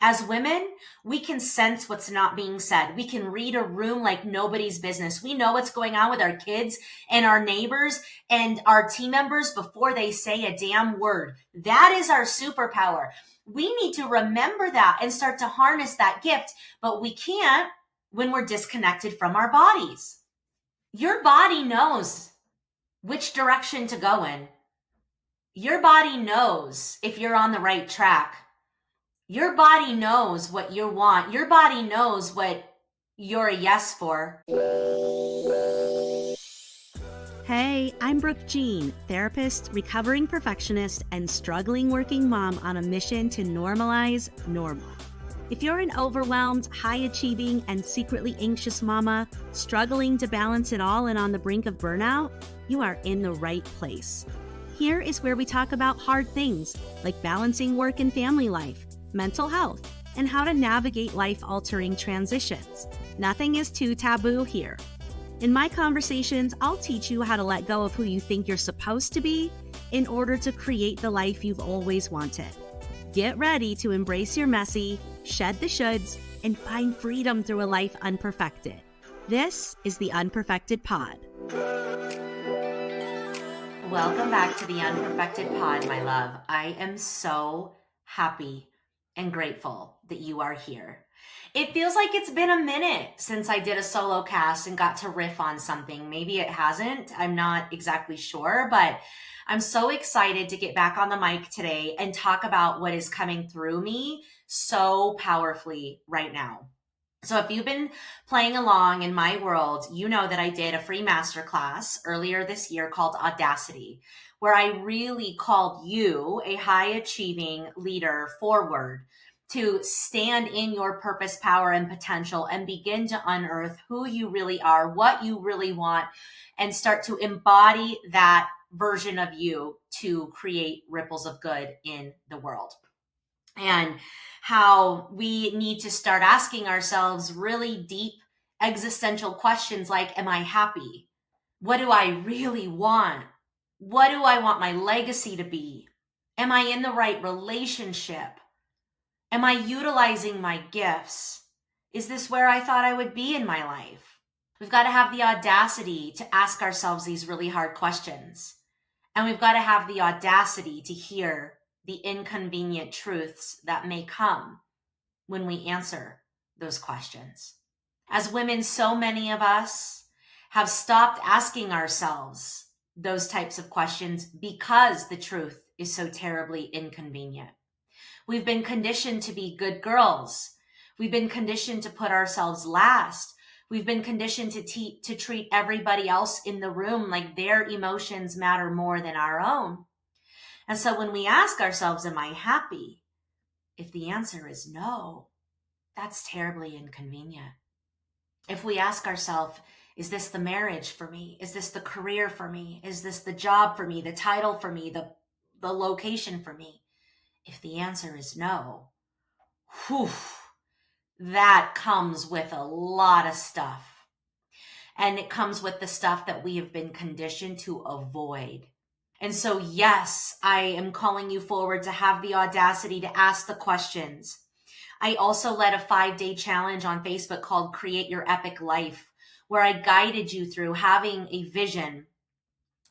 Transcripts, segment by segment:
As women, we can sense what's not being said. We can read a room like nobody's business. We know what's going on with our kids and our neighbors and our team members before they say a damn word. That is our superpower. We need to remember that and start to harness that gift, but we can't when we're disconnected from our bodies. Your body knows which direction to go in. Your body knows if you're on the right track. Your body knows what you want. Your body knows what you're a yes for. Hey, I'm Brooke Jean, therapist, recovering perfectionist, and struggling working mom on a mission to normalize normal. If you're an overwhelmed, high-achieving, and secretly anxious mama, struggling to balance it all and on the brink of burnout, you are in the right place. Here is where we talk about hard things like balancing work and family life, mental health, and how to navigate life-altering transitions. Nothing is too taboo here. In my conversations, I'll teach you how to let go of who you think you're supposed to be in order to create the life you've always wanted. Get ready to embrace your messy, shed the shoulds, and find freedom through a life unperfected. This is the Unperfected Pod. Welcome back to the Unperfected Pod, my love. I am so happy and grateful that you are here. It feels like it's been a minute since I did a solo cast and got to riff on something. Maybe it hasn't. I'm not exactly sure, but I'm so excited to get back on the mic today and talk about what is coming through me so powerfully right now. So if you've been playing along in my world, you know that I did a free masterclass earlier this year called Audacity, where I really called you, a high-achieving leader, forward to stand in your purpose, power, and potential and begin to unearth who you really are, what you really want, and start to embody that version of you to create ripples of good in the world. And how we need to start asking ourselves really deep existential questions like, am I happy? What do I really want? What do I want my legacy to be? Am I in the right relationship? Am I utilizing my gifts? Is this where I thought I would be in my life? We've got to have the audacity to ask ourselves these really hard questions. And we've got to have the audacity to hear the inconvenient truths that may come when we answer those questions. As women, so many of us have stopped asking ourselves those types of questions because the truth is so terribly inconvenient. We've been conditioned to be good girls. We've been conditioned to put ourselves last. We've been conditioned to treat everybody else in the room like their emotions matter more than our own. And so when we ask ourselves, am I happy? If the answer is no, that's terribly inconvenient. If we ask ourselves, is this the marriage for me? Is this the career for me? Is this the job for me, the title for me, the location for me? If the answer is no, that comes with a lot of stuff. And it comes with the stuff that we have been conditioned to avoid. And so, yes, I am calling you forward to have the audacity to ask the questions. I also led a 5-day challenge on Facebook called Create Your Epic Life, where I guided you through having a vision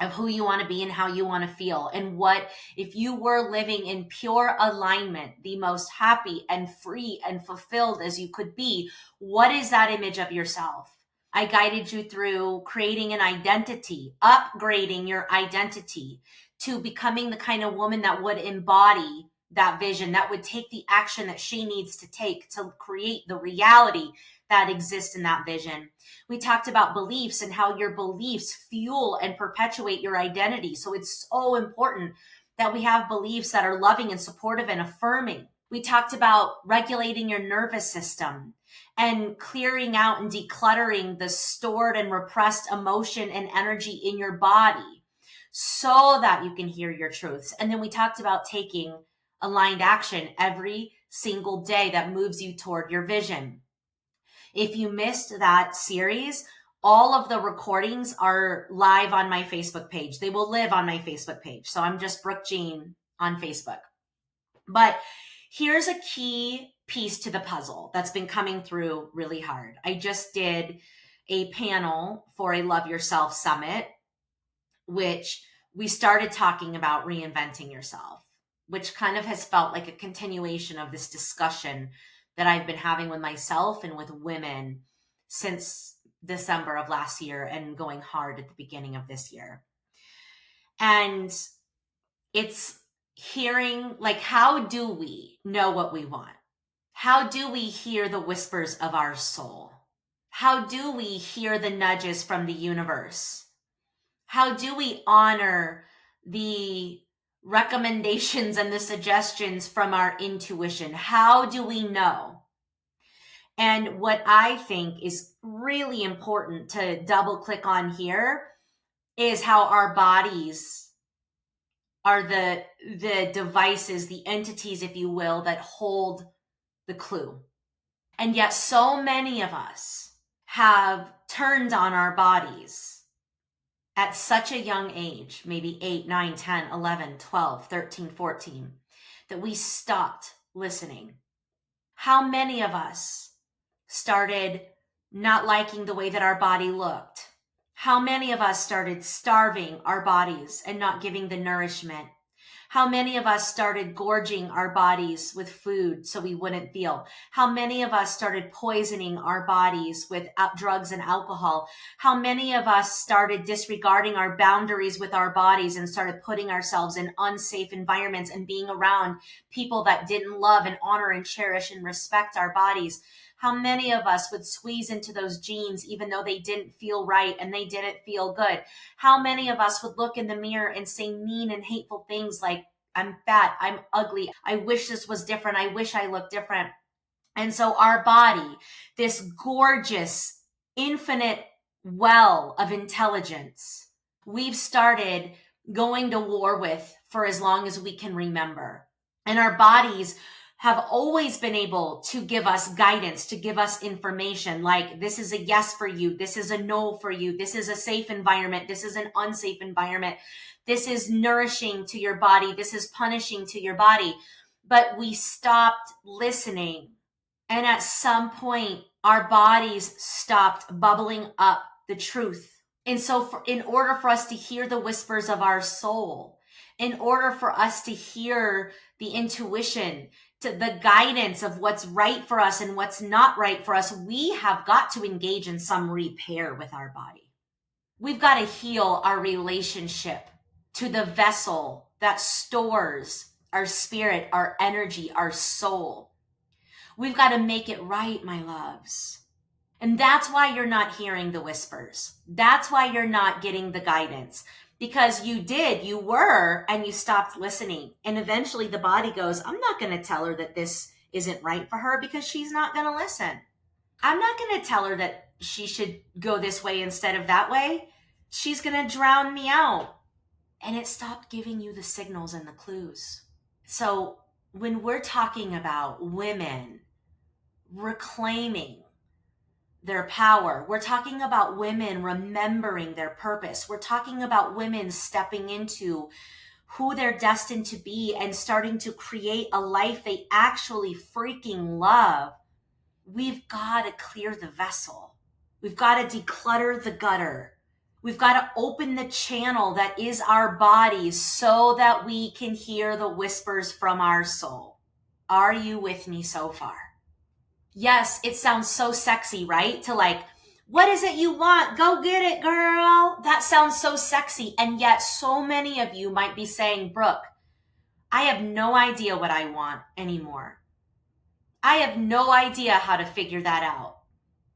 of who you want to be and how you want to feel. And what, if you were living in pure alignment, the most happy and free and fulfilled as you could be, what is that image of yourself? I guided you through creating an identity, upgrading your identity to becoming the kind of woman that would embody that vision, that would take the action that she needs to take to create the reality that exists in that vision. We talked about beliefs and how your beliefs fuel and perpetuate your identity. So it's so important that we have beliefs that are loving and supportive and affirming. We talked about regulating your nervous system and clearing out and decluttering the stored and repressed emotion and energy in your body so that you can hear your truths. And then we talked about taking aligned action every single day that moves you toward your vision. If you missed that series, all of the recordings are live on my Facebook page. They will live on my Facebook page. So I'm just Brooke Jean on Facebook. But here's a key piece to the puzzle that's been coming through really hard. I just did a panel for a Love Yourself Summit, which we started talking about reinventing yourself, which kind of has felt like a continuation of this discussion that I've been having with myself and with women since December of last year and going hard at the beginning of this year. And it's hearing, like, how do we know what we want? How do we hear the whispers of our soul? How do we hear the nudges from the universe? How do we honor the recommendations and the suggestions from our intuition? How do we know? And what I think is really important to double click on here is how our bodies are the devices, the entities, if you will, that hold the clue. And yet so many of us have turned on our bodies at such a young age, maybe 8, 9, 10, 11, 12, 13, 14, that we stopped listening. How many of us started not liking the way that our body looked? How many of us started starving our bodies and not giving the nourishment? How many of us started gorging our bodies with food so we wouldn't feel? How many of us started poisoning our bodies with drugs and alcohol? How many of us started disregarding our boundaries with our bodies and started putting ourselves in unsafe environments and being around people that didn't love and honor and cherish and respect our bodies? How many of us would squeeze into those jeans even though they didn't feel right and they didn't feel good? How many of us would look in the mirror and say mean and hateful things like, I'm fat, I'm ugly, I wish this was different, I wish I looked different. And so our body, this gorgeous, infinite well of intelligence, we've started going to war with for as long as we can remember. And our bodies have always been able to give us guidance, to give us information like, this is a yes for you, this is a no for you, this is a safe environment, this is an unsafe environment, this is nourishing to your body, this is punishing to your body. But we stopped listening. And at some point, our bodies stopped bubbling up the truth. And so in order for us to hear the whispers of our soul, in order for us to hear the intuition, to the guidance of what's right for us and what's not right for us, we have got to engage in some repair with our body. We've got to heal our relationship to the vessel that stores our spirit, our energy, our soul. We've got to make it right, my loves. And that's why you're not hearing the whispers. That's why you're not getting the guidance. Because you were, and you stopped listening. And eventually the body goes, I'm not going to tell her that this isn't right for her because she's not going to listen. I'm not going to tell her that she should go this way instead of that way. She's going to drown me out. And it stopped giving you the signals and the clues. So when we're talking about women reclaiming their power, we're talking about women remembering their purpose. We're talking about women stepping into who they're destined to be and starting to create a life they actually freaking love. We've got to clear the vessel. We've got to declutter the gutter. We've got to open the channel that is our bodies so that we can hear the whispers from our soul. Are you with me so far? Yes, it sounds so sexy, right? To like, what is it you want? Go get it, girl. That sounds so sexy. And yet so many of you might be saying, Brooke, I have no idea what I want anymore. I have no idea how to figure that out.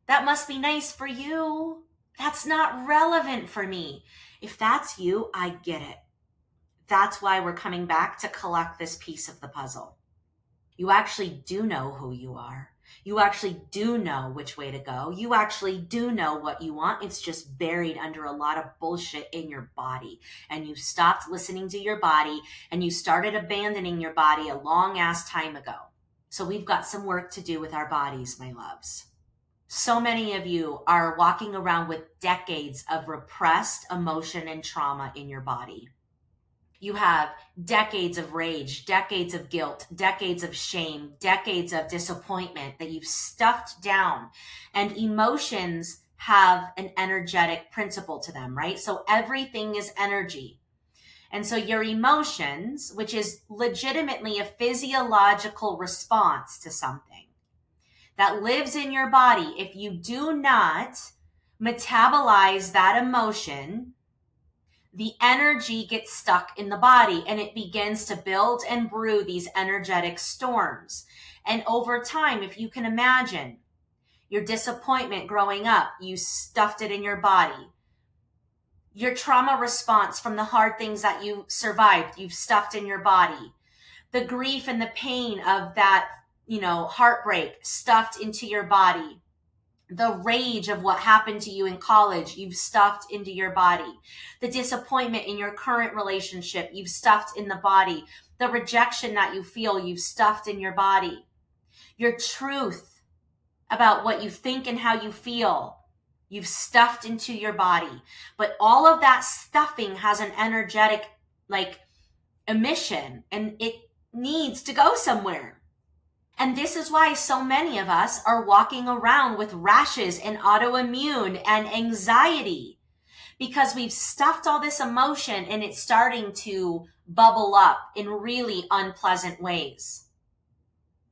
That must be nice for you. That's not relevant for me. If that's you, I get it. That's why we're coming back to collect this piece of the puzzle. You actually do know who you are. You actually do know which way to go. You actually do know what you want. It's just buried under a lot of bullshit in your body. And you stopped listening to your body and you started abandoning your body a long ass time ago. So we've got some work to do with our bodies, my loves. So many of you are walking around with decades of repressed emotion and trauma in your body. You have decades of rage, decades of guilt, decades of shame, decades of disappointment that you've stuffed down. And emotions have an energetic principle to them, right? So everything is energy. And so your emotions, which is legitimately a physiological response to something that lives in your body, if you do not metabolize that emotion, the energy gets stuck in the body and it begins to build and brew these energetic storms. And over time, if you can imagine your disappointment growing up, you stuffed it in your body. Your trauma response from the hard things that you survived, you've stuffed in your body. The grief and the pain of that, heartbreak stuffed into your body. The rage of what happened to you in college, you've stuffed into your body. The disappointment in your current relationship, you've stuffed in the body. The rejection that you feel, you've stuffed in your body. Your truth about what you think and how you feel, you've stuffed into your body. But all of that stuffing has an energetic, emission, and it needs to go somewhere. And this is why so many of us are walking around with rashes and autoimmune and anxiety, because we've stuffed all this emotion and it's starting to bubble up in really unpleasant ways.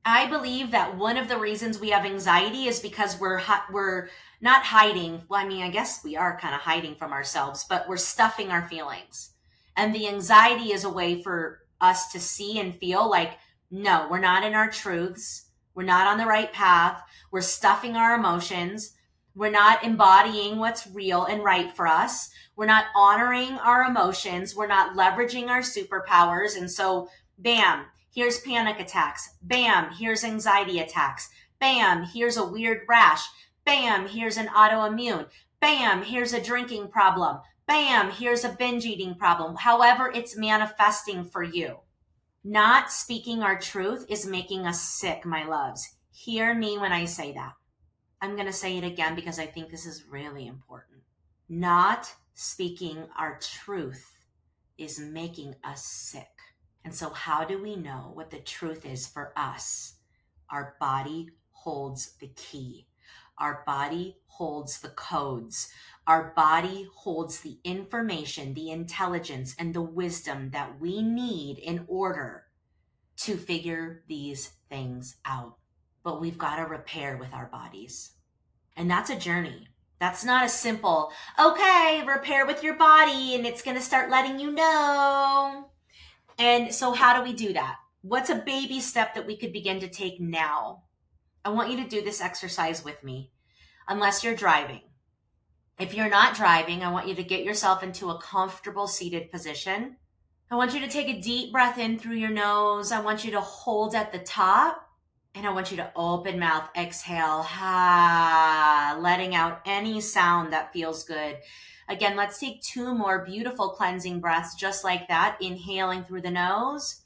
I believe that one of the reasons we have anxiety is because we're not hiding. Well, I mean, I guess we are kind of hiding from ourselves, but we're stuffing our feelings. And the anxiety is a way for us to see and feel like, no, we're not in our truths. We're not on the right path. We're stuffing our emotions. We're not embodying what's real and right for us. We're not honoring our emotions. We're not leveraging our superpowers. And so, bam, here's panic attacks. Bam, here's anxiety attacks. Bam, here's a weird rash. Bam, here's an autoimmune. Bam, here's a drinking problem. Bam, here's a binge eating problem. However it's manifesting for you. Not speaking our truth is making us sick, my loves. Hear me when I say that. I'm going to say it again because I think this is really important. Not speaking our truth is making us sick. And so how do we know what the truth is for us? Our body holds the key. Our body holds the codes. Our body holds the information, the intelligence, and the wisdom that we need in order to figure these things out. But we've got to repair with our bodies. And that's a journey. That's not a simple, okay, repair with your body and it's going to start letting you know. And so how do we do that? What's a baby step that we could begin to take now? I want you to do this exercise with me, unless you're driving. If you're not driving, I want you to get yourself into a comfortable seated position. I want you to take a deep breath in through your nose. I want you to hold at the top. And I want you to open mouth, exhale, letting out any sound that feels good. Again, let's take 2 more beautiful cleansing breaths just like that. Inhaling through the nose,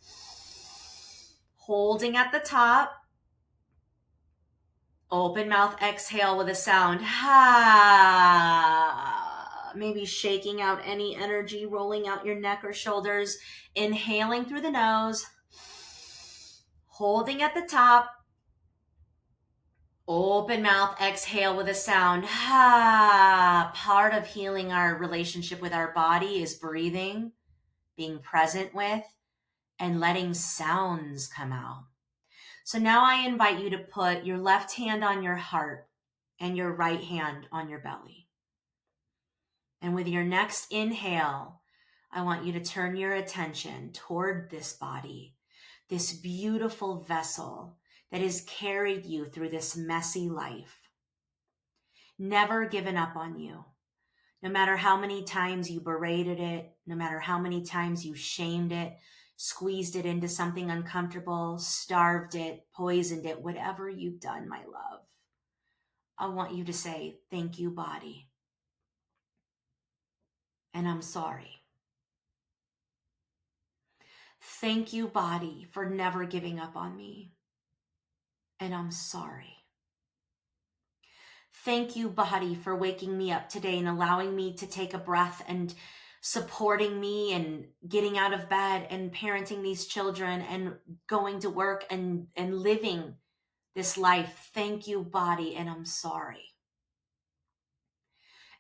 holding at the top, open mouth, exhale with a sound. Maybe shaking out any energy, rolling out your neck or shoulders. Inhaling through the nose, holding at the top, open mouth, exhale with a sound. Part of healing our relationship with our body is breathing, being present with, and letting sounds come out. So now I invite you to put your left hand on your heart and your right hand on your belly. And with your next inhale, I want you to turn your attention toward this body, this beautiful vessel that has carried you through this messy life. Never given up on you. No matter how many times you berated it, no matter how many times you shamed it, squeezed it into something uncomfortable, starved it, poisoned it, whatever you've done, my love, I want you to say, thank you, body. And I'm sorry. Thank you, body, for never giving up on me. And I'm sorry. Thank you, body, for waking me up today and allowing me to take a breath and supporting me and getting out of bed and parenting these children and going to work and living this life. Thank you, body, and I'm sorry.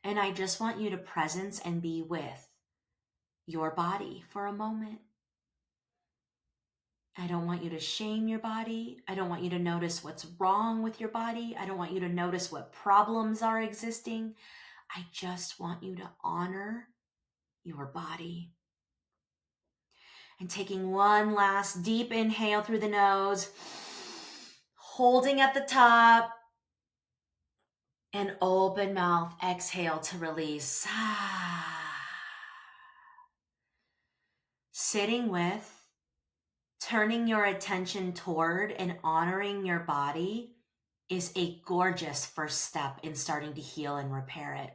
And I just want you to presence and be with your body for a moment. I don't want you to shame your body. I don't want you to notice what's wrong with your body. I don't want you to notice what problems are existing. I just want you to honor your body. And taking one last deep inhale through the nose, holding at the top, and open mouth, exhale to release. Sitting with, turning your attention toward and honoring your body is a gorgeous first step in starting to heal and repair it.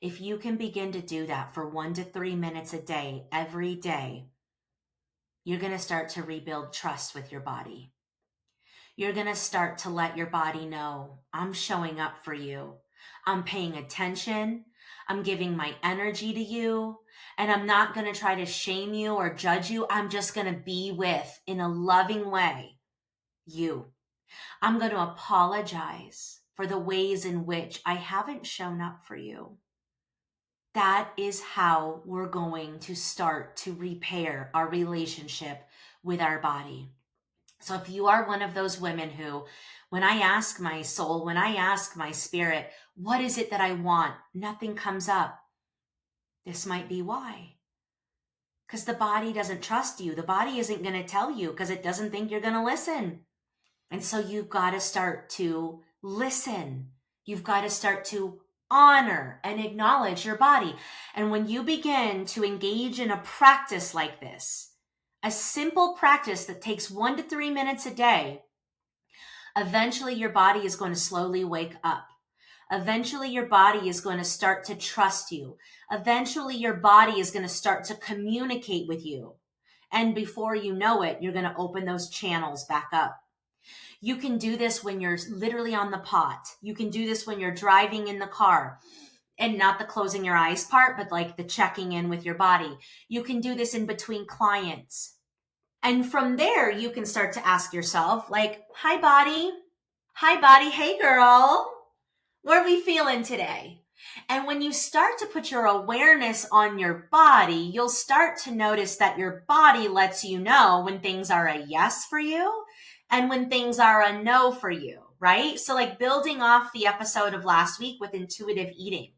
If you can begin to do that for 1 to 3 minutes a day, every day, you're going to start to rebuild trust with your body. You're going to start to let your body know, I'm showing up for you. I'm paying attention. I'm giving my energy to you. And I'm not going to try to shame you or judge you. I'm just going to be with, in a loving way, you. I'm going to apologize for the ways in which I haven't shown up for you. That is how we're going to start to repair our relationship with our body. So if you are one of those women who, when I ask my soul, when I ask my spirit, what is it that I want? Nothing comes up. This might be why. Because the body doesn't trust you. The body isn't going to tell you because it doesn't think you're going to listen. And so you've got to start to listen. You've got to start to honor and acknowledge your body. And when you begin to engage in a practice like this, a simple practice that takes 1 to 3 minutes a day, eventually your body is going to slowly wake up. Eventually your body is going to start to trust you. Eventually your body is going to start to communicate with you. And before you know it, you're going to open those channels back up. You can do this when you're literally on the pot. You can do this when you're driving in the car. And not the closing your eyes part, but like the checking in with your body. You can do this in between clients. And from there, you can start to ask yourself, like, hi, body. Hi, body. Hey, girl. What are we feeling today? And when you start to put your awareness on your body, you'll start to notice that your body lets you know when things are a yes for you and when things are a no for you, right? So like building off the episode of last week with intuitive eating.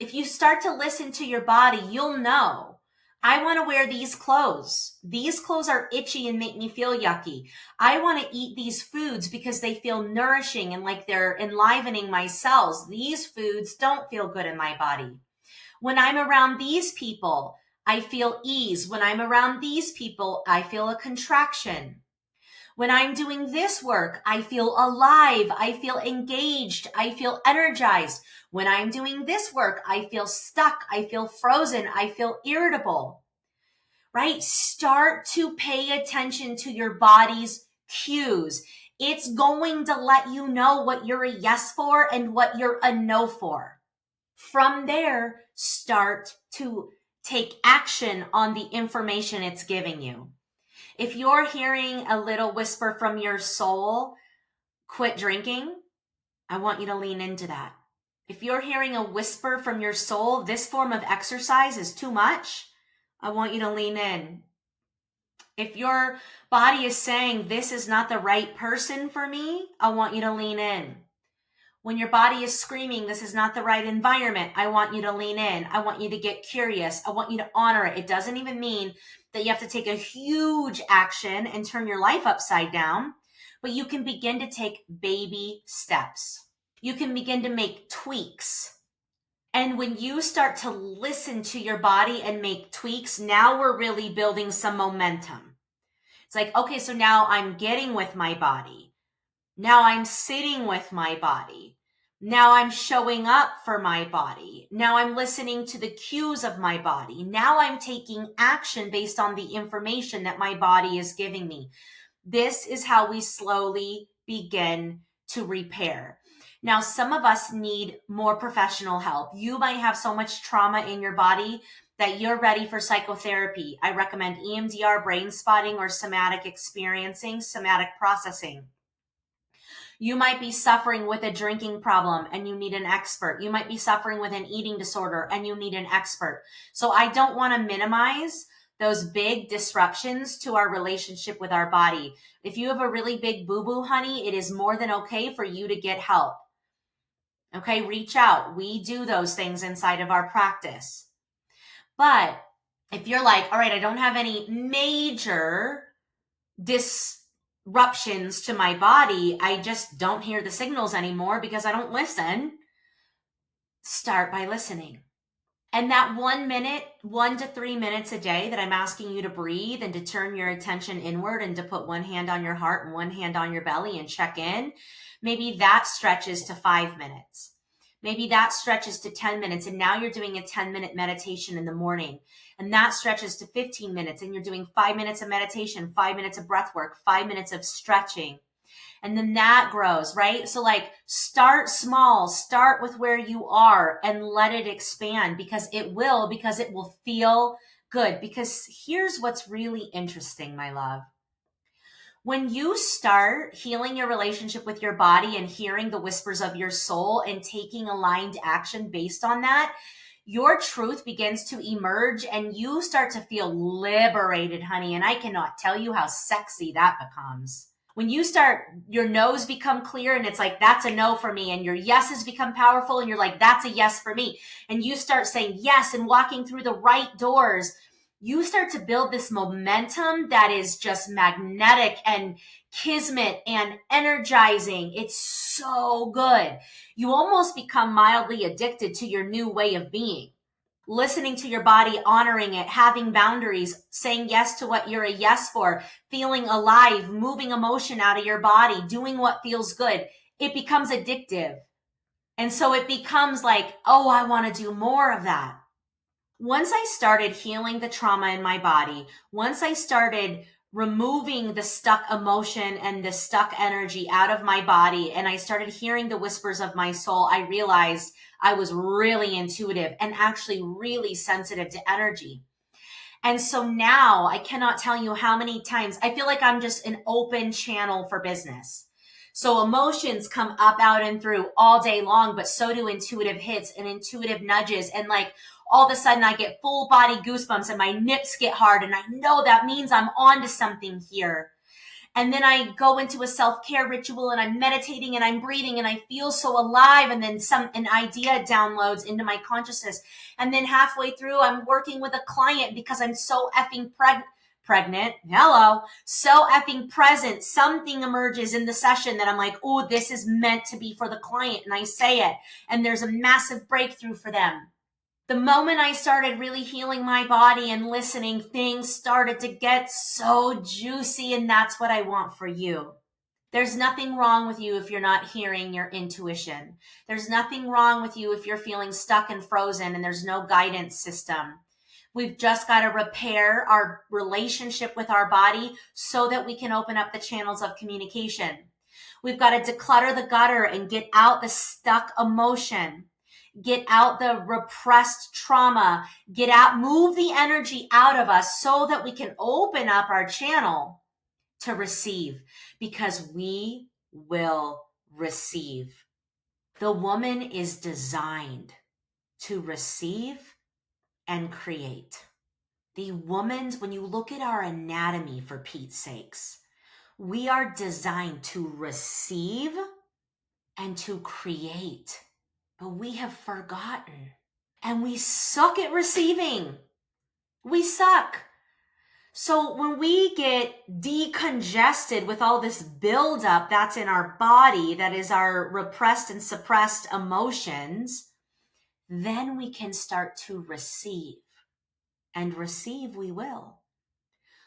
If you start to listen to your body, you'll know, I want to wear these clothes. These clothes are itchy and make me feel yucky. I want to eat these foods because they feel nourishing and like they're enlivening my cells. These foods don't feel good in my body. When I'm around these people, I feel ease. When I'm around these people, I feel a contraction. When I'm doing this work, I feel alive. I feel engaged. I feel energized. When I'm doing this work, I feel stuck. I feel frozen. I feel irritable, right? Start to pay attention to your body's cues. It's going to let you know what you're a yes for and what you're a no for. From there, start to take action on the information it's giving you. If you're hearing a little whisper from your soul, quit drinking, I want you to lean into that. If you're hearing a whisper from your soul, this form of exercise is too much, I want you to lean in. If your body is saying, this is not the right person for me, I want you to lean in. When your body is screaming, this is not the right environment, I want you to lean in. I want you to get curious. I want you to honor it. It doesn't even mean that you have to take a huge action and turn your life upside down, but you can begin to take baby steps. You can begin to make tweaks. And when you start to listen to your body and make tweaks, now we're really building some momentum. It's like, okay, so now I'm getting with my body. Now I'm sitting with my body. Now I'm showing up for my body. Now I'm listening to the cues of my body. Now I'm taking action based on the information that my body is giving me. This is how we slowly begin to repair. Now, some of us need more professional help. You might have so much trauma in your body that you're ready for psychotherapy. I recommend EMDR, brain spotting, or somatic experiencing, somatic processing. You might be suffering with a drinking problem and you need an expert. You might be suffering with an eating disorder and you need an expert. So I don't want to minimize those big disruptions to our relationship with our body. If you have a really big boo-boo, honey, it is more than okay for you to get help. Okay, reach out. We do those things inside of our practice. But if you're like, all right, I don't have any major disruptions to my body, I just don't hear the signals anymore because I don't listen, start by listening. And that 1 minute, 1 to 3 minutes a day that I'm asking you to breathe and to turn your attention inward and to put one hand on your heart and one hand on your belly and check in, maybe that stretches to 5 minutes. Maybe that stretches to 10 minutes. And now you're doing a 10-minute meditation in the morning. And that stretches to 15 minutes. And you're doing 5 minutes of meditation, 5 minutes of breath work, 5 minutes of stretching. And then that grows, right? So like start small, start with where you are and let it expand because it will feel good. Because here's what's really interesting, my love. When you start healing your relationship with your body and hearing the whispers of your soul and taking aligned action based on that, your truth begins to emerge and you start to feel liberated, honey. And I cannot tell you how sexy that becomes. When you start, your no's become clear and it's like, that's a no for me. And your yeses become powerful and you're like, that's a yes for me. And you start saying yes and walking through the right doors. You start to build this momentum that is just magnetic and kismet and energizing. It's so good. You almost become mildly addicted to your new way of being. Listening to your body, honoring it, having boundaries, saying yes to what you're a yes for, feeling alive, moving emotion out of your body, doing what feels good. It becomes addictive. And so it becomes like, oh, I want to do more of that. Once I started healing the trauma in my body, once I started removing the stuck emotion and the stuck energy out of my body, and I started hearing the whispers of my soul, I realized I was really intuitive and actually really sensitive to energy. And so now I cannot tell you how many times I feel like I'm just an open channel for business. So emotions come up, out, and through all day long, but so do intuitive hits and intuitive nudges. And like all of a sudden I get full body goosebumps and my nips get hard. And I know that means I'm onto something here. And then I go into a self-care ritual and I'm meditating and I'm breathing and I feel so alive. And then an idea downloads into my consciousness. And then halfway through, I'm working with a client because I'm so effing pregnant. Hello. So effing present. Something emerges in the session that I'm like, oh, this is meant to be for the client. And I say it. And there's a massive breakthrough for them. The moment I started really healing my body and listening, things started to get so juicy, and that's what I want for you. There's nothing wrong with you if you're not hearing your intuition. There's nothing wrong with you if you're feeling stuck and frozen and there's no guidance system. We've just got to repair our relationship with our body so that we can open up the channels of communication. We've got to declutter the gutter and get out the stuck emotion. Get out the repressed trauma, move the energy out of us so that we can open up our channel to receive, because we will receive. The woman is designed to receive and create. When you look at our anatomy, for Pete's sakes, we are designed to receive and to create. But we have forgotten and we suck at receiving. We suck. So when we get decongested with all this buildup that's in our body, that is our repressed and suppressed emotions, then we can start to receive. And receive we will.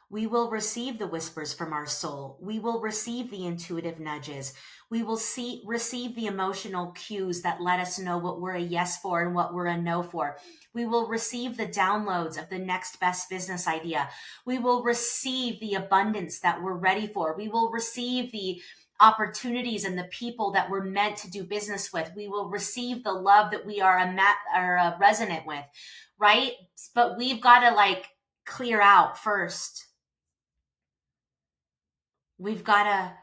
We will receive the whispers from our soul. We will receive the intuitive nudges. We will receive the emotional cues that let us know what we're a yes for and what we're a no for. We will receive the downloads of the next best business idea. We will receive the abundance that we're ready for. We will receive the opportunities and the people that we're meant to do business with. We will receive the love that we are resonant with, right? But we've got to like clear out first. We've got to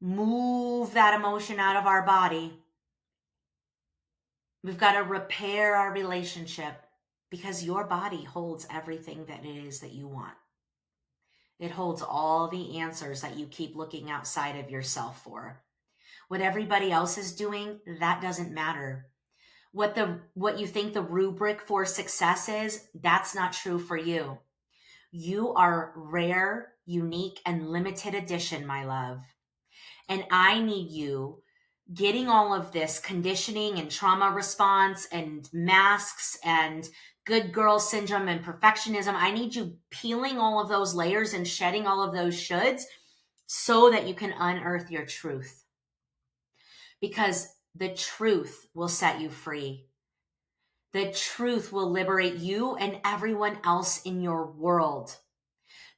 move that emotion out of our body. We've got to repair our relationship, because your body holds everything that it is that you want. It holds all the answers that you keep looking outside of yourself for. What everybody else is doing, that doesn't matter. What you think the rubric for success is, that's not true for you. You are rare, unique, and limited edition, my love. And I need you getting all of this conditioning and trauma response and masks and good girl syndrome and perfectionism. I need you peeling all of those layers and shedding all of those shoulds so that you can unearth your truth. Because the truth will set you free. The truth will liberate you and everyone else in your world.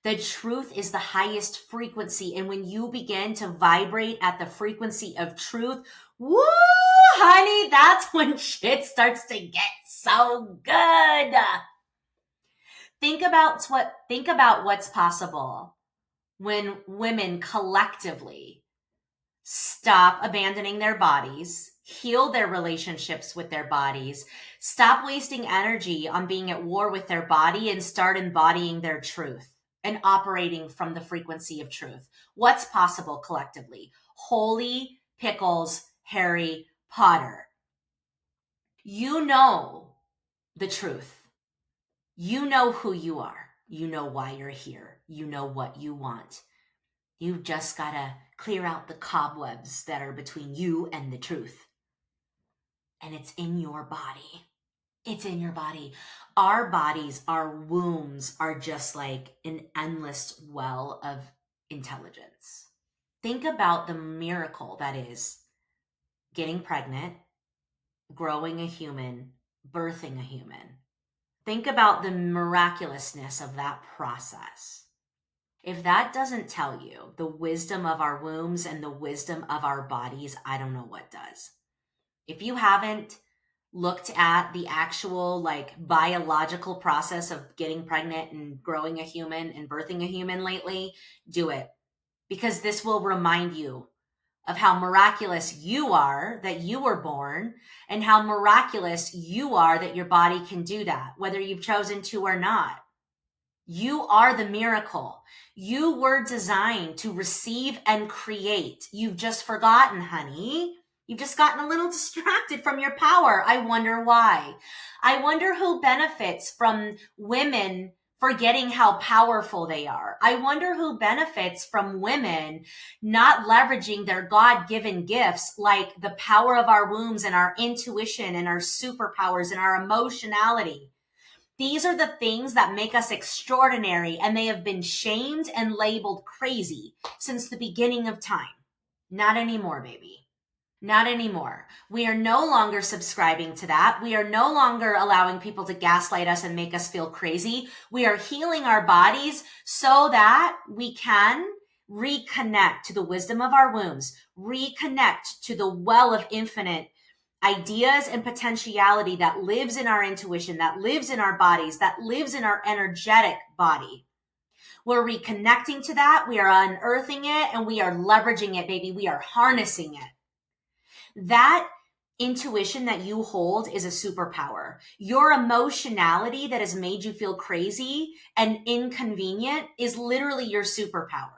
The truth is the highest frequency. And when you begin to vibrate at the frequency of truth, woo, honey, that's when shit starts to get so good. Think about what's possible when women collectively stop abandoning their bodies, heal their relationships with their bodies, stop wasting energy on being at war with their body, and start embodying their truth and operating from the frequency of truth. What's possible collectively? Holy pickles, Harry Potter. You know the truth. You know who you are. You know why you're here. You know what you want. You've just got to clear out the cobwebs that are between you and the truth. And it's in your body. It's in your body. Our bodies, our wombs are just like an endless well of intelligence. Think about the miracle that is getting pregnant, growing a human, birthing a human. Think about the miraculousness of that process. If that doesn't tell you the wisdom of our wombs and the wisdom of our bodies, I don't know what does. If you haven't looked at the actual like biological process of getting pregnant and growing a human and birthing a human lately, do it. Because this will remind you of how miraculous you are that you were born, and how miraculous you are that your body can do that, whether you've chosen to or not. You are the miracle. You were designed to receive and create. You've just forgotten, honey. You've just gotten a little distracted from your power. I wonder why. I wonder who benefits from women forgetting how powerful they are. I wonder who benefits from women not leveraging their God-given gifts, like the power of our wombs and our intuition and our superpowers and our emotionality. These are the things that make us extraordinary, and they have been shamed and labeled crazy since the beginning of time. Not anymore, baby. Not anymore. We are no longer subscribing to that. We are no longer allowing people to gaslight us and make us feel crazy. We are healing our bodies so that we can reconnect to the wisdom of our wombs, reconnect to the well of infinite ideas and potentiality that lives in our intuition, that lives in our bodies, that lives in our energetic body. We're reconnecting to that. We are unearthing it, and we are leveraging it, baby. We are harnessing it. That intuition that you hold is a superpower. Your emotionality that has made you feel crazy and inconvenient is literally your superpower.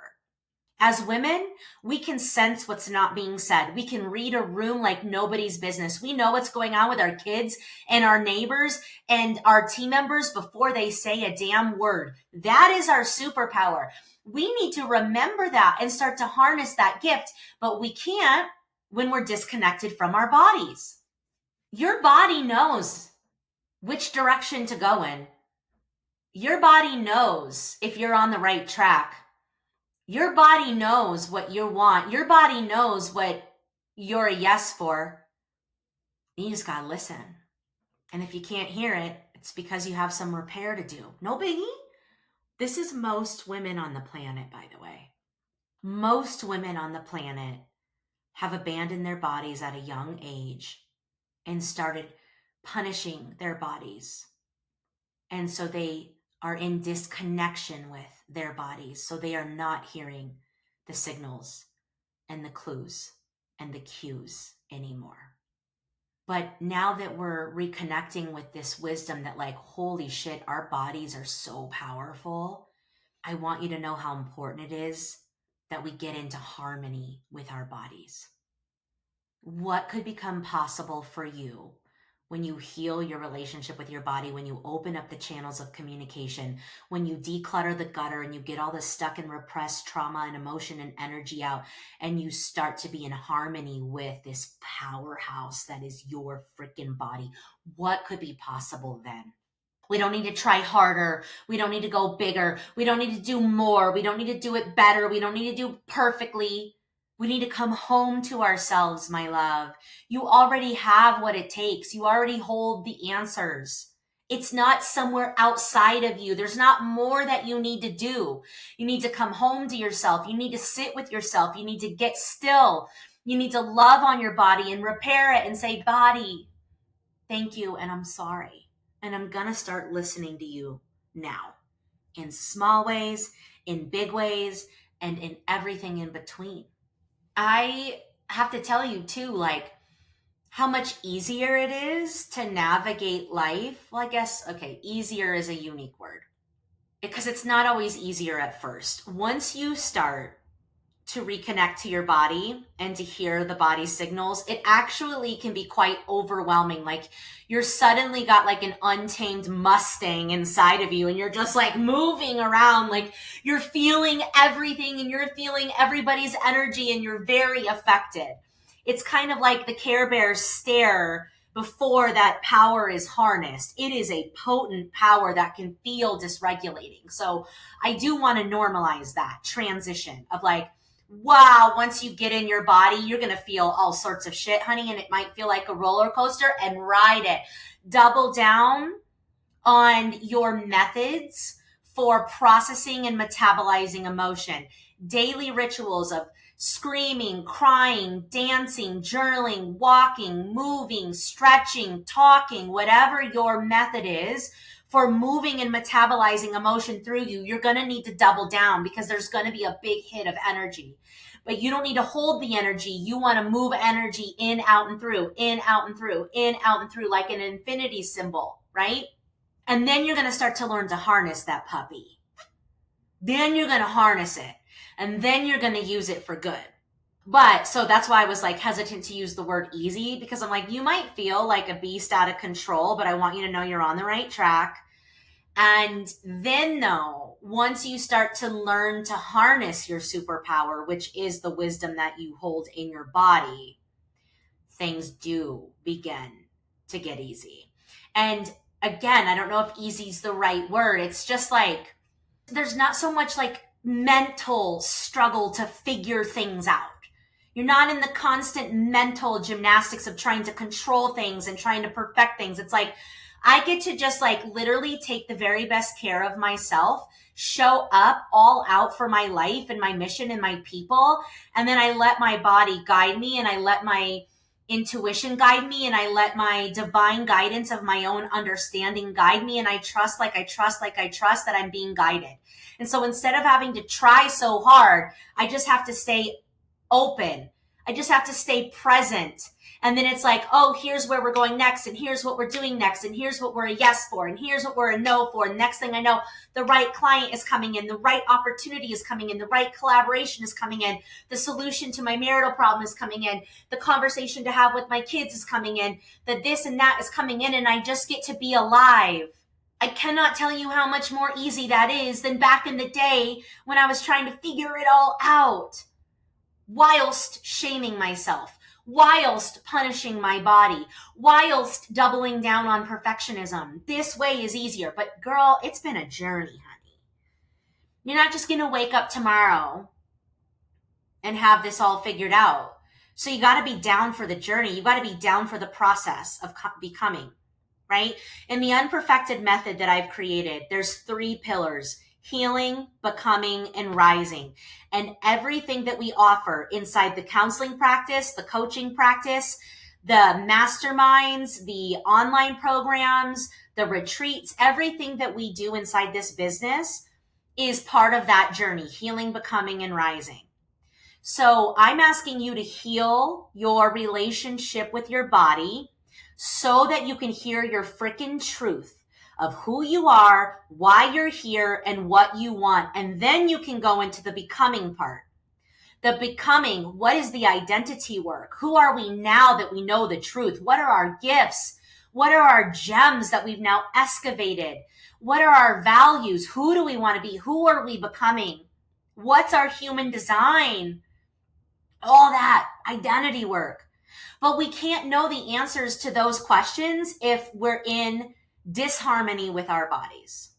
As women, we can sense what's not being said. We can read a room like nobody's business. We know what's going on with our kids and our neighbors and our team members before they say a damn word. That is our superpower. We need to remember that and start to harness that gift, but we can't when we're disconnected from our bodies. Your body knows which direction to go in. Your body knows if you're on the right track. Your body knows what you want. Your body knows what you're a yes for. You just gotta listen. And if you can't hear it, it's because you have some repair to do. No biggie. This is most women on the planet, by the way. Most women on the planet have abandoned their bodies at a young age and started punishing their bodies. And so they are in disconnection with their bodies. So they are not hearing the signals and the clues and the cues anymore. But now that we're reconnecting with this wisdom that, like, holy shit, our bodies are so powerful, I want you to know how important it is that we get into harmony with our bodies. What could become possible for you when you heal your relationship with your body, when you open up the channels of communication, when you declutter the gutter and you get all the stuck and repressed trauma and emotion and energy out, and you start to be in harmony with this powerhouse that is your freaking body? What could be possible then? We don't need to try harder. We don't need to go bigger. We don't need to do more. We don't need to do it better. We don't need to do perfectly. We need to come home to ourselves, my love. You already have what it takes. You already hold the answers. It's not somewhere outside of you. There's not more that you need to do. You need to come home to yourself. You need to sit with yourself. You need to get still. You need to love on your body and repair it and say, body, thank you, and I'm sorry. And I'm going to start listening to you now, in small ways, in big ways, and in everything in between. I have to tell you too, like, how much easier it is to navigate life. Well, I guess, okay, easier is a unique word because it's not always easier at first. Once you start to reconnect to your body and to hear the body signals, it actually can be quite overwhelming. Like, you're suddenly got like an untamed Mustang inside of you and you're just like moving around, like you're feeling everything and you're feeling everybody's energy and you're very affected. It's kind of like the Care Bear stare before that power is harnessed. It is a potent power that can feel dysregulating. So I do want to normalize that transition of like, wow, once you get in your body, you're going to feel all sorts of shit, honey, and it might feel like a roller coaster, and ride it. Double down on your methods for processing and metabolizing emotion. Daily rituals of screaming, crying, dancing, journaling, walking, moving, stretching, talking, whatever your method is for moving and metabolizing emotion through you, you're going to need to double down because there's going to be a big hit of energy. But you don't need to hold the energy. You want to move energy in, out, and through, in, out, and through, in, out, and through, like an infinity symbol, right? And then you're going to start to learn to harness that puppy. Then you're going to harness it. And then you're going to use it for good. But so that's why I was like hesitant to use the word easy, because I'm like, you might feel like a beast out of control, but I want you to know you're on the right track. And then though, once you start to learn to harness your superpower, which is the wisdom that you hold in your body, things do begin to get easy. And again, I don't know if easy is the right word. It's just like, there's not so much like mental struggle to figure things out. You're not in the constant mental gymnastics of trying to control things and trying to perfect things. It's like, I get to just like literally take the very best care of myself, show up all out for my life and my mission and my people. And then I let my body guide me, and I let my intuition guide me, and I let my divine guidance of my own understanding guide me. And I trust that I'm being guided. And so instead of having to try so hard, I just have to stay open. I just have to stay present. And then it's like, oh, here's where we're going next, and here's what we're doing next, and here's what we're a yes for, and here's what we're a no for. And next thing I know, the right client is coming in, the right opportunity is coming in, the right collaboration is coming in, the solution to my marital problem is coming in, the conversation to have with my kids is coming in, the this and that is coming in, and I just get to be alive. I cannot tell you how much more easy that is than back in the day when I was trying to figure it all out, whilst shaming myself, whilst punishing my body, whilst doubling down on perfectionism. This way is easier. But girl, it's been a journey, honey. You're not just going to wake up tomorrow and have this all figured out. So you got to be down for the journey. You got to be down for the process of becoming, right? In the unperfected method that I've created, there's 3 pillars: healing, becoming, and rising. And everything that we offer inside the counseling practice, the coaching practice, the masterminds, the online programs, the retreats, everything that we do inside this business is part of that journey, healing, becoming, and rising. So I'm asking you to heal your relationship with your body so that you can hear your freaking truth of who you are, why you're here, and what you want. And then you can go into the becoming part. The becoming, what is the identity work? Who are we now that we know the truth? What are our gifts? What are our gems that we've now excavated? What are our values? Who do we want to be? Who are we becoming? What's our human design? All that identity work. But we can't know the answers to those questions if we're in disharmony with our bodies.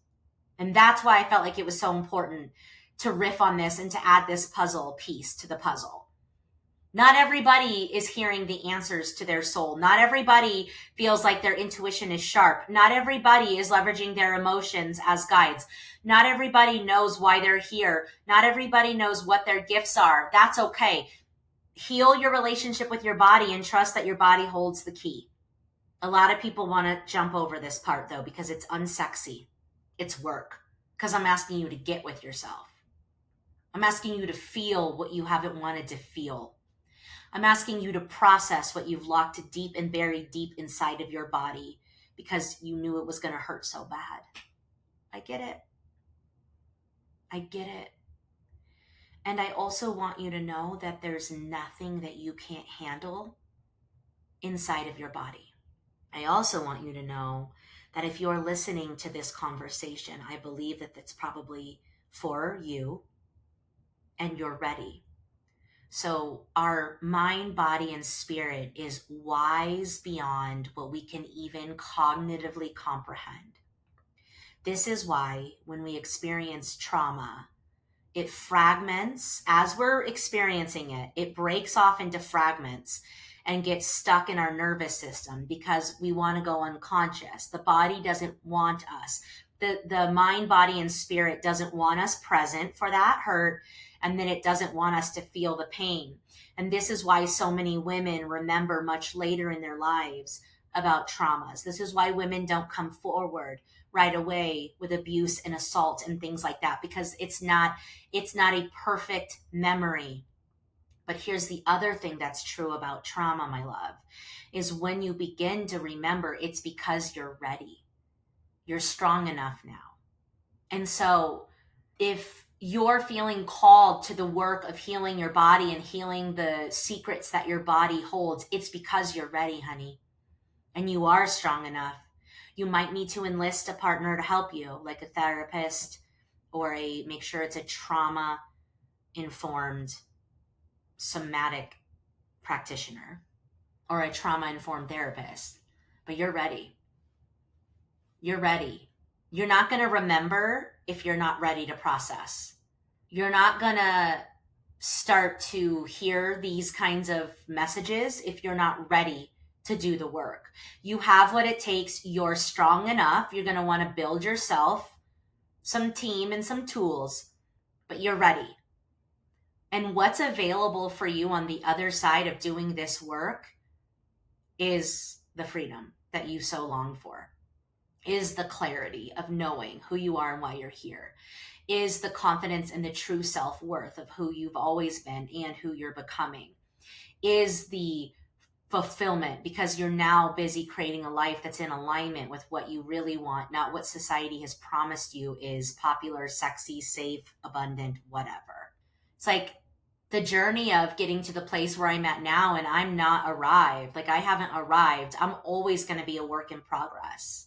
And that's why I felt like it was so important to riff on this and to add this puzzle piece to the puzzle. Not everybody is hearing the answers to their soul. Not everybody feels like their intuition is sharp. Not everybody is leveraging their emotions as guides. Not everybody knows why they're here. Not everybody knows what their gifts are. That's okay. Heal your relationship with your body and trust that your body holds the key. A lot of people want to jump over this part though, because it's unsexy. It's work. Because I'm asking you to get with yourself. I'm asking you to feel what you haven't wanted to feel. I'm asking you to process what you've locked deep and buried deep inside of your body because you knew it was going to hurt so bad. I get it. I get it. And I also want you to know that there's nothing that you can't handle inside of your body. I also want you to know that if you're listening to this conversation, I believe that it's probably for you and you're ready. So our mind, body, and spirit is wise beyond what we can even cognitively comprehend. This is why when we experience trauma, it fragments as we're experiencing it. It breaks off into fragments and gets stuck in our nervous system because we want to go unconscious. The body doesn't want us. The mind, body, and spirit doesn't want us present for that hurt, and then it doesn't want us to feel the pain. And this is why so many women remember much later in their lives about traumas. This is why women don't come forward right away with abuse and assault and things like that, because it's not a perfect memory. But here's the other thing that's true about trauma, my love, is when you begin to remember, it's because you're ready. You're strong enough now. And so if you're feeling called to the work of healing your body and healing the secrets that your body holds, it's because you're ready, honey. And you are strong enough. You might need to enlist a partner to help you, like a therapist, or make sure it's a trauma-informed somatic practitioner or a trauma-informed therapist. But you're ready. You're ready. You're not going to remember if you're not ready to process. You're not going to start to hear these kinds of messages if you're not ready to do the work. You have what it takes. You're strong enough. You're going to want to build yourself some team and some tools, but you're ready. And what's available for you on the other side of doing this work is the freedom that you so long for, is the clarity of knowing who you are and why you're here, is the confidence and the true self-worth of who you've always been and who you're becoming, is the fulfillment because you're now busy creating a life that's in alignment with what you really want, not what society has promised you is popular, sexy, safe, abundant, whatever. It's like the journey of getting to the place where I'm at now, and I'm not arrived. Like I haven't arrived. I'm always going to be a work in progress.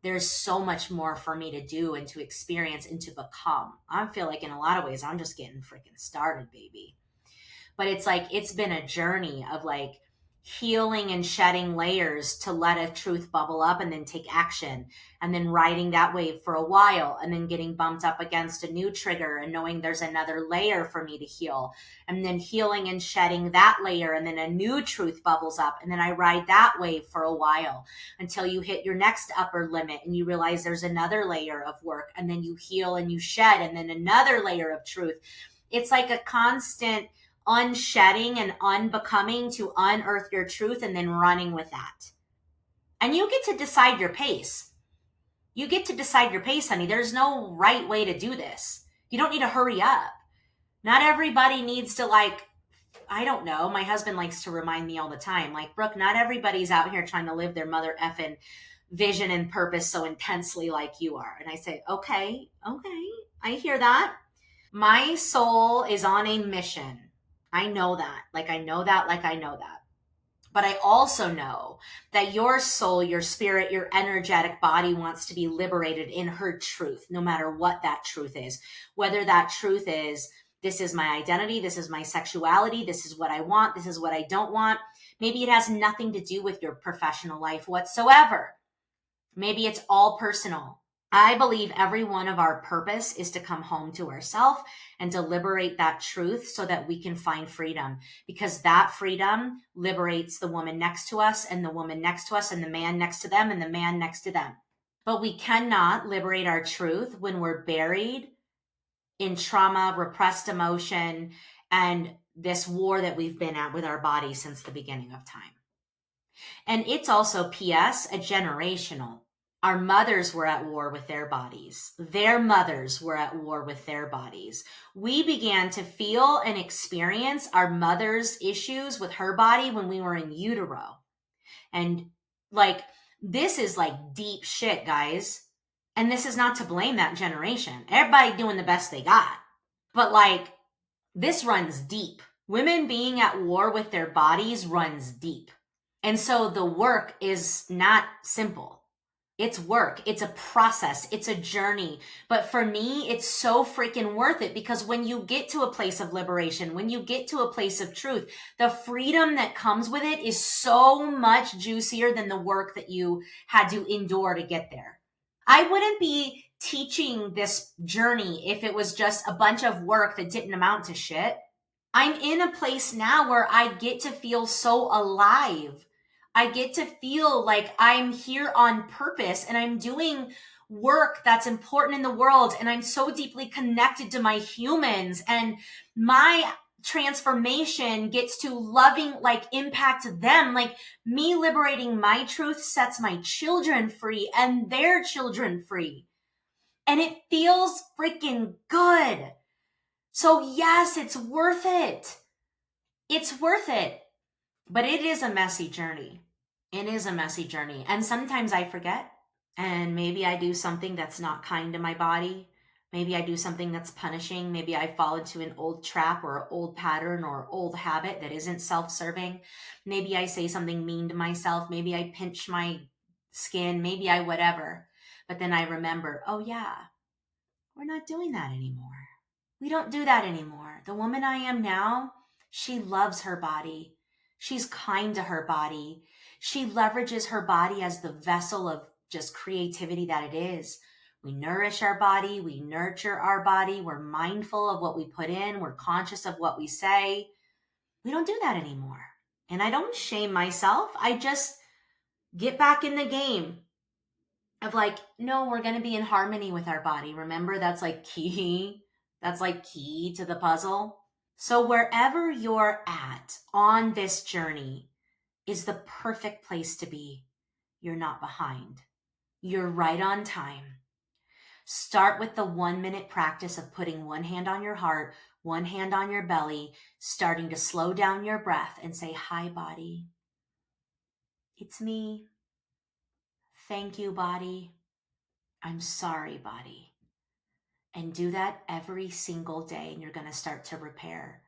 There's so much more for me to do and to experience and to become. I feel like in a lot of ways, I'm just getting freaking started, baby. But it's like, it's been a journey of like healing and shedding layers to let a truth bubble up and then take action, and then riding that wave for a while, and then getting bumped up against a new trigger and knowing there's another layer for me to heal, and then healing and shedding that layer, and then a new truth bubbles up, and then I ride that wave for a while until you hit your next upper limit and you realize there's another layer of work, and then you heal and you shed, and then another layer of truth. It's like a constant unshedding and unbecoming to unearth your truth, and then running with that. And you get to decide your pace. You get to decide your pace, honey. There's no right way to do this. You don't need to hurry up. Not everybody needs to, like, I don't know. My husband likes to remind me all the time, like, Brooke, not everybody's out here trying to live their mother effing vision and purpose so intensely like you are. And I say, okay, I hear that. My soul is on a mission. I know that. I know that. But I also know that your soul, your spirit, your energetic body wants to be liberated in her truth, no matter what that truth is. Whether that truth is, this is my identity, this is my sexuality, this is what I want, this is what I don't want. Maybe it has nothing to do with your professional life whatsoever. Maybe it's all personal. I believe every one of our purpose is to come home to ourselves and to liberate that truth so that we can find freedom, because that freedom liberates the woman next to us and the woman next to us and the man next to them and the man next to them. But we cannot liberate our truth when we're buried in trauma, repressed emotion, and this war that we've been at with our body since the beginning of time. And it's also, P.S., a generational. Our mothers were at war with their bodies. Their mothers were at war with their bodies. We began to feel and experience our mother's issues with her body when we were in utero. And this is deep shit, guys. And this is not to blame that generation. Everybody doing the best they got. But this runs deep. Women being at war with their bodies runs deep. And so the work is not simple. It's work. It's a process. It's a journey. But for me, it's so freaking worth it, because when you get to a place of liberation, when you get to a place of truth, the freedom that comes with it is so much juicier than the work that you had to endure to get there. I wouldn't be teaching this journey if it was just a bunch of work that didn't amount to shit. I'm in a place now where I get to feel so alive. I get to feel like I'm here on purpose and I'm doing work that's important in the world. And I'm so deeply connected to my humans, and my transformation gets to loving, impact them. Me liberating my truth sets my children free and their children free. And it feels freaking good. So yes, it's worth it. It's worth it. But it is a messy journey. It is a messy journey. And sometimes I forget. And maybe I do something that's not kind to my body. Maybe I do something that's punishing. Maybe I fall into an old trap or an old pattern or old habit that isn't self-serving. Maybe I say something mean to myself. Maybe I pinch my skin. Maybe I whatever. But then I remember, oh yeah, we're not doing that anymore. We don't do that anymore. The woman I am now, she loves her body. She's kind to her body. She leverages her body as the vessel of just creativity that it is. We nourish our body. We nurture our body. We're mindful of what we put in. We're conscious of what we say. We don't do that anymore. And I don't shame myself. I just get back in the game of no, we're going to be in harmony with our body. Remember, that's key. That's key to the puzzle. So wherever you're at on this journey is the perfect place to be. You're not behind. You're right on time. Start with the 1-minute practice of putting one hand on your heart, one hand on your belly, starting to slow down your breath and say, hi, body. It's me. Thank you, body. I'm sorry, body. And do that every single day, and you're going to start to repair.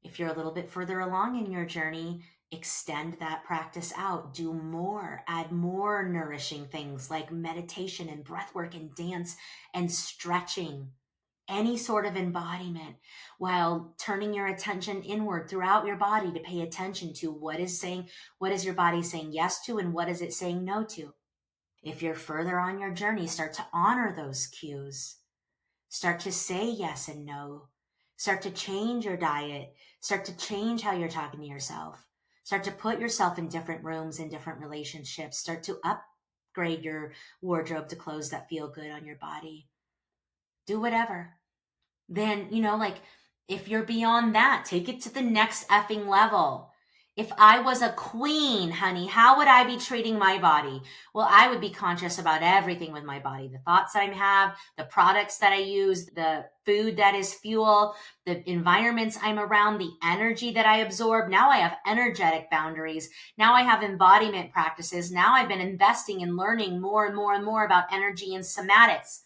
If you're a little bit further along in your journey, extend that practice out. Do more. Add more nourishing things like meditation and breath work and dance and stretching. any sort of embodiment, while turning your attention inward throughout your body to pay attention to what is your body saying yes to, and what is it saying no to. If you're further on your journey, start to honor those cues. Start to say yes and no. Start to change your diet. Start to change how you're talking to yourself. Start to put yourself in different rooms, in different relationships. Start to upgrade your wardrobe to clothes that feel good on your body. Do whatever. Then, like, if you're beyond that, take it to the next effing level. If I was a queen, honey, how would I be treating my body? Well, I would be conscious about everything with my body, the thoughts that I have, the products that I use, the food that is fuel, the environments I'm around, the energy that I absorb. Now I have energetic boundaries. Now I have embodiment practices. Now I've been investing in learning more and more and more about energy and somatics.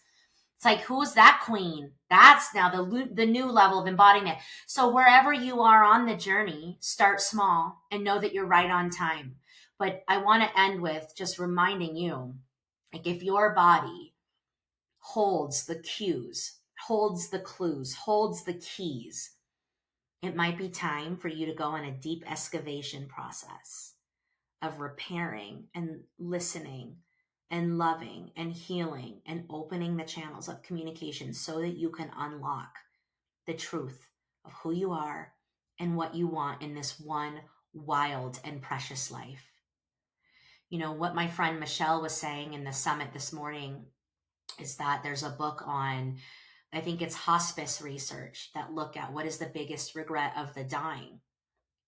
It's like, who's that queen? That's now the new level of embodiment. So wherever you are on the journey, start small and know that you're right on time. But I want to end with just reminding you, like, if your body holds the cues, holds the clues, holds the keys, it might be time for you to go on a deep excavation process of repairing and listening and loving and healing and opening the channels of communication so that you can unlock the truth of who you are and what you want in this one wild and precious life. What my friend Michelle was saying in the summit this morning is that there's a book on, I think it's hospice research, that look at what is the biggest regret of the dying.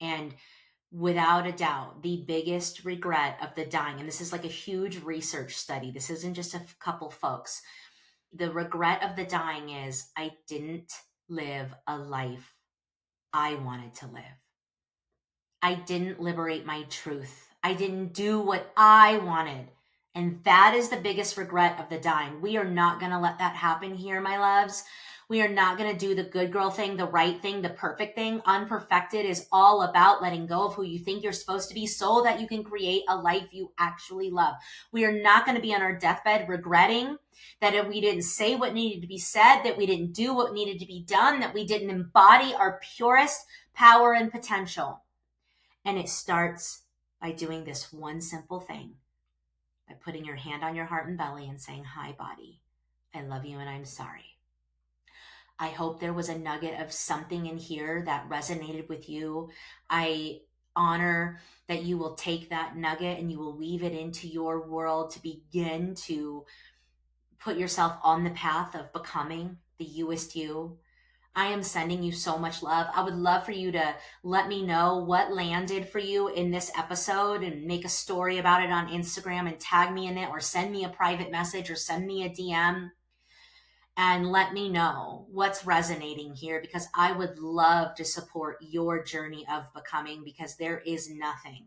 And without a doubt, the biggest regret of the dying, and this is like a huge research study, this isn't just a couple folks, the regret of the dying is, I didn't live a life I wanted to live. I didn't liberate my truth. I didn't do what I wanted. And that is the biggest regret of the dying. We are not going to let that happen here, my loves. We are not going to do the good girl thing, the right thing, the perfect thing. Unperfected is all about letting go of who you think you're supposed to be so that you can create a life you actually love. We are not going to be on our deathbed regretting that we didn't say what needed to be said, that we didn't do what needed to be done, that we didn't embody our purest power and potential. And it starts by doing this one simple thing, by putting your hand on your heart and belly and saying, hi, body, I love you and I'm sorry. I hope there was a nugget of something in here that resonated with you. I honor that you will take that nugget and you will weave it into your world to begin to put yourself on the path of becoming the youest you. I am sending you so much love. I would love for you to let me know what landed for you in this episode and make a story about it on Instagram and tag me in it, or send me a private message or send me a DM. And let me know what's resonating here, because I would love to support your journey of becoming, because there is nothing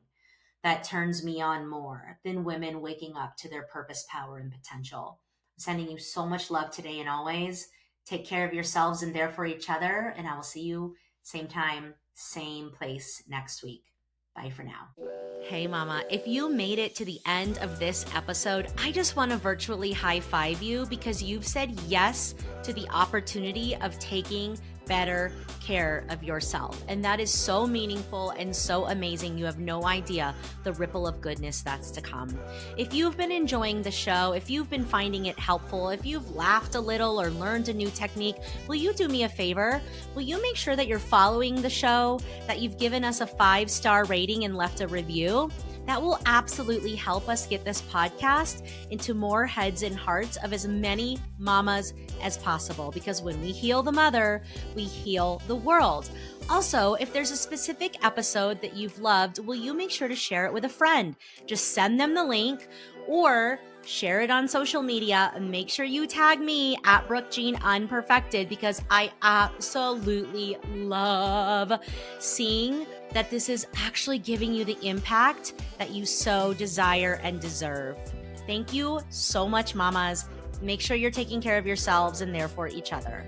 that turns me on more than women waking up to their purpose, power, and potential. I'm sending you so much love today and always. Take care of yourselves and there for each other. And I will see you same time, same place next week. Bye for now. Hey mama, if you made it to the end of this episode, I just want to virtually high five you, because you've said yes to the opportunity of taking better care of yourself. And that is so meaningful and so amazing. You have no idea the ripple of goodness that's to come. If you've been enjoying the show, if you've been finding it helpful, if you've laughed a little or learned a new technique, will you do me a favor? Will you make sure that you're following the show, that you've given us a 5-star rating and left a review? That will absolutely help us get this podcast into more heads and hearts of as many mamas as possible, because when we heal the mother, we heal the world. Also, if there's a specific episode that you've loved, will you make sure to share it with a friend? Just send them the link or share it on social media, and make sure you tag me at Brooke Jean unPerfected, because I absolutely love seeing that this is actually giving you the impact that you so desire and deserve. Thank you so much, mamas. Make sure you're taking care of yourselves and therefore each other.